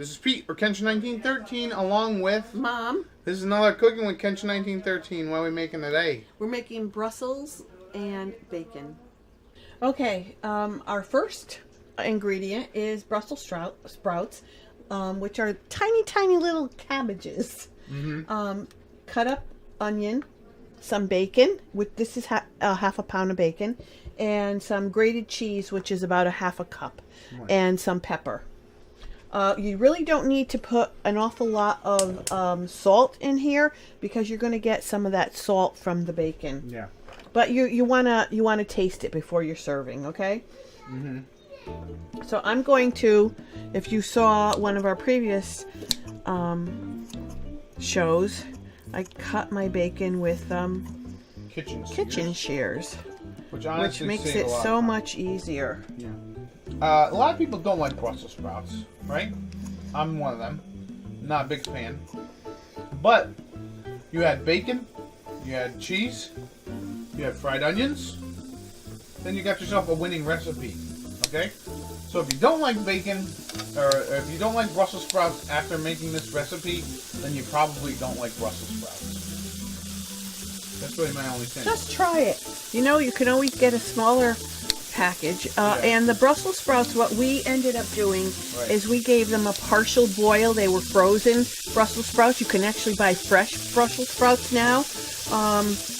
This is Pete for Kenshin1913 along with Mom. This is another Cooking with Kenshin1913. What are we making today? We're making Brussels and bacon. Okay, our first ingredient is Brussels sprouts, which are tiny, tiny little cabbages. Cut up onion, some bacon, which this is half a pound of bacon, and some grated cheese, which is about a half a cup, and some pepper. You really don't need to put an awful lot of salt in here because you're going to get some of that salt from the bacon. Yeah. But you wanna taste it before you're serving, okay? So I'm going to, if you saw one of our previous shows, I cut my bacon with kitchen shears, which makes it so much easier. Yeah. A lot of people don't like Brussels sprouts, right? I'm one of them. Not a big fan. But you had bacon, you had cheese, you had fried onions, then you got yourself a winning recipe, okay? So if you don't like bacon, or if you don't like Brussels sprouts after making this recipe, then you probably don't like Brussels sprouts. That's really my only thing. Just try it. You know, you can always get a smaller package. And the Brussels sprouts, what we ended up doing is we gave them a partial boil. They were frozen Brussels sprouts. You can actually buy fresh Brussels sprouts now.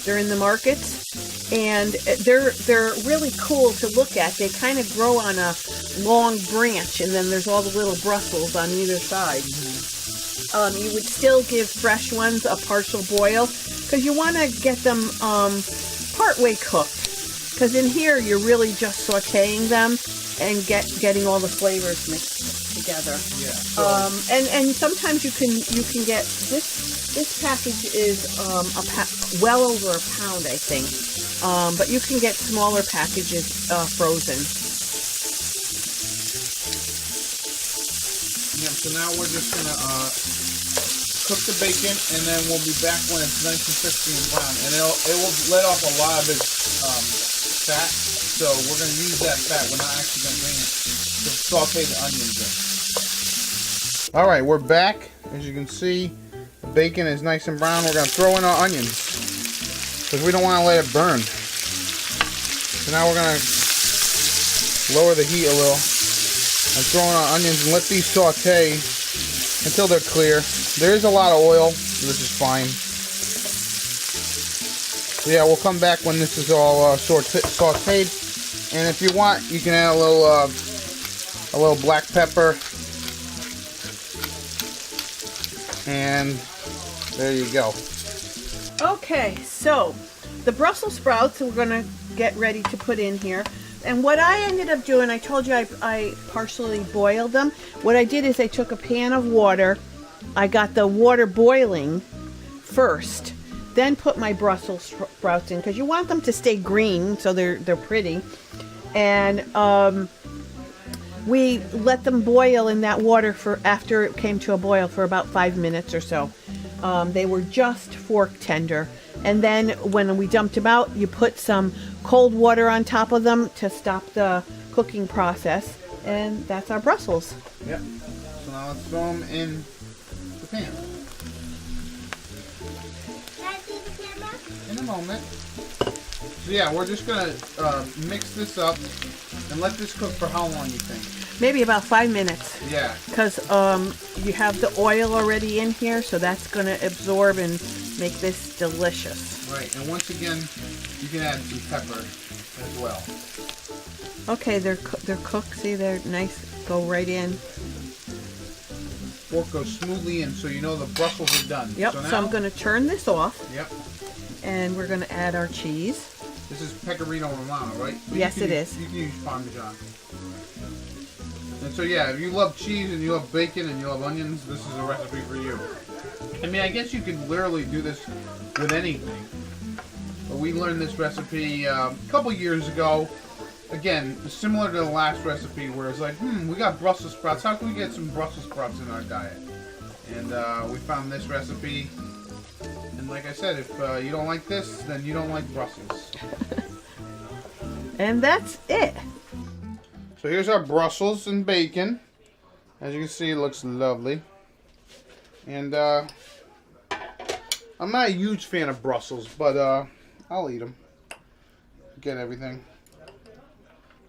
They're in the markets, and they're really cool to look at. They kind of grow on a long branch, and then there's all the little Brussels on either side. You would still give fresh ones a partial boil because you want to get them partway cooked. Because in here you're really just sautéing them and getting all the flavors mixed together. Yeah. So and sometimes you can get this package is well over a pound, I think. But you can get smaller packages frozen. Yeah. So now we're just gonna cook the bacon, and then we'll be back when it's nice and crispy and brown, and it will let off a lot of its fat, so we're going to use that fat. We're not actually going to drain it to saute the onions in. Alright, we're back. As you can see, the bacon is nice and brown. We're going to throw in our onions because we don't want to let it burn. So now we're going to lower the heat a little and throw in our onions and let these saute until they're clear. There is a lot of oil, which is fine. So yeah, we'll come back when this is all sauteed, and if you want, you can add a little black pepper, and there you go. Okay, so the Brussels sprouts we're gonna get ready to put in here, and what I ended up doing, I told you I partially boiled them. What I did is I took a pan of water, I got the water boiling first. Then put my Brussels sprouts in because you want them to stay green so they're pretty, and we let them boil in that water for after it came to a boil for about 5 minutes or so. They were just fork tender, and then when we dumped them out, you put some cold water on top of them to stop the cooking process, and that's our Brussels. Yep. So now let's throw them in the pan. In a moment. So yeah, we're just gonna mix this up and let this cook for how long you think? Maybe about 5 minutes. Yeah. Because you have the oil already in here, so that's gonna absorb and make this delicious. Right, and once again, you can add some pepper as well. Okay, they're cooked. See, they're nice. Go right in. Fork goes smoothly in, so you know the Brussels are done. Yep. So I'm gonna turn this off. Yep. And we're going to add our cheese. This is Pecorino Romano, right? But yes, it is. You can use Parmesan. And so yeah, if you love cheese and you love bacon and you love onions, this is a recipe for you. I mean, I guess you could literally do this with anything. But we learned this recipe a couple years ago. Again, similar to the last recipe where it's like, we got Brussels sprouts. How can we get some Brussels sprouts in our diet? And we found this recipe. And like I said, if you don't like this, then you don't like Brussels. And that's it. So here's our Brussels and bacon. As you can see, it looks lovely. And I'm not a huge fan of Brussels, but I'll eat them. Get everything.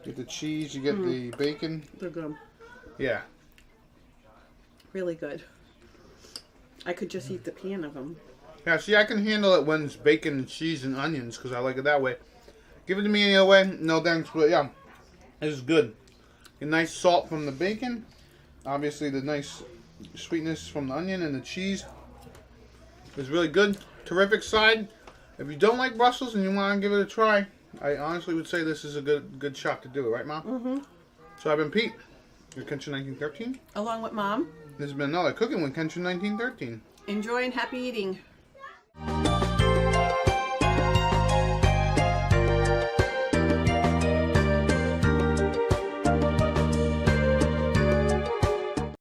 Get the cheese, you get the bacon. They're good. Yeah. Really good. I could just eat the pan of them. Yeah, see, I can handle it when it's bacon and cheese and onions because I like it that way. Give it to me any other way, no thanks, but yeah, it's good. A nice salt from the bacon. Obviously, the nice sweetness from the onion and the cheese is really good. Terrific side. If you don't like Brussels and you want to give it a try, I honestly would say this is a good shot to do it, right, Mom? Mm-hmm. So I've been Pete, your Kenshin1913. Along with Mom. This has been another Cooking with Kenshin1913. Enjoy and happy eating.